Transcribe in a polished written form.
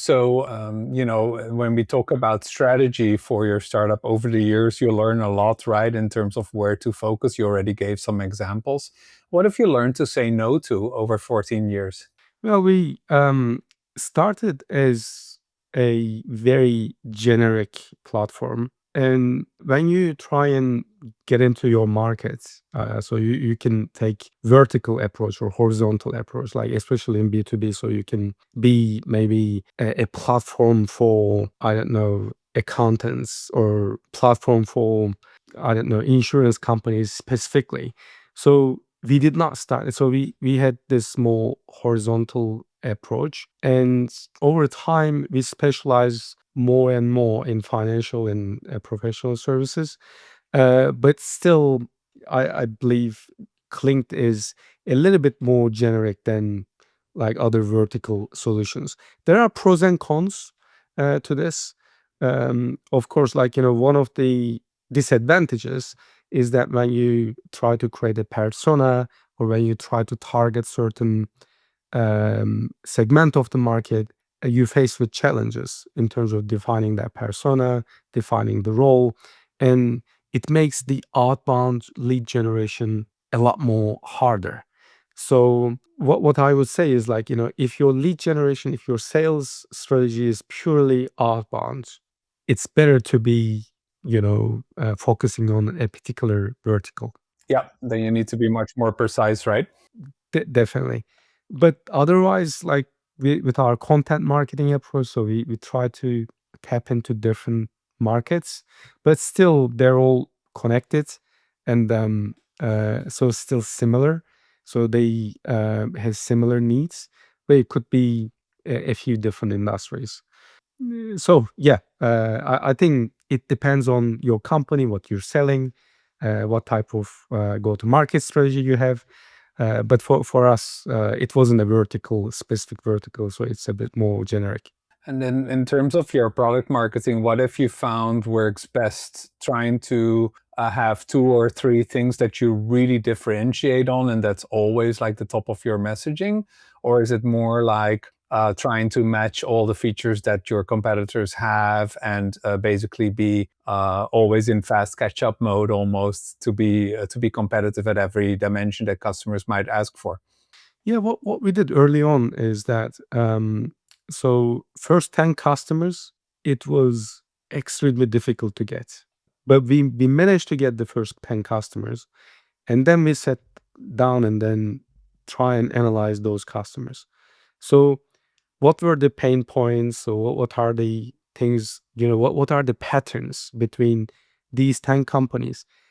So, when we talk about strategy for your startup over the years, you learn a lot, right, in terms of where to focus. You already gave some examples. What have you learned to say no to over 14 years? Well, we started as a very generic platform. And when you try and get into your markets, so you can take vertical approach or horizontal approach, like especially in B2B, so you can be maybe a platform for, I don't know, accountants or platform for, I don't know, insurance companies specifically. So we did not start. So we had this more horizontal approach, and over time we specialize more and more in financial and professional services. But still, I believe Clinked is a little bit more generic than like other vertical solutions. There are pros and cons to this. Of course, like one of the disadvantages is that when you try to create a persona or when you try to target certain segment of the market, you face with challenges in terms of defining that persona, defining the role, and it makes the outbound lead generation a lot more harder. So what I would say is like, if your lead generation, if your sales strategy is purely outbound, it's better to be, focusing on a particular vertical. Yeah, then you need to be much more precise, right? Definitely. But otherwise, like with our content marketing approach, so we try to tap into different markets, but still they're all connected, and so still similar. So they have similar needs, but it could be a few different industries. So yeah, I think it depends on your company, what you're selling, what type of go-to-market strategy you have. But for us, it wasn't a vertical, specific vertical, so it's a bit more generic. And then in terms of your product marketing, what have you found works best trying to have two or three things that you really differentiate on and that's always like the top of your messaging? Or is it more like trying to match all the features that your competitors have and basically be always in fast catch up mode almost to be competitive at every dimension that customers might ask for? Yeah, what we did early on is that so first 10 customers, it was extremely difficult to get. But we managed to get the first 10 customers, and then we sat down and then try and analyze those customers. So what were the pain points? So what are the things, what are the patterns between these 10 companies?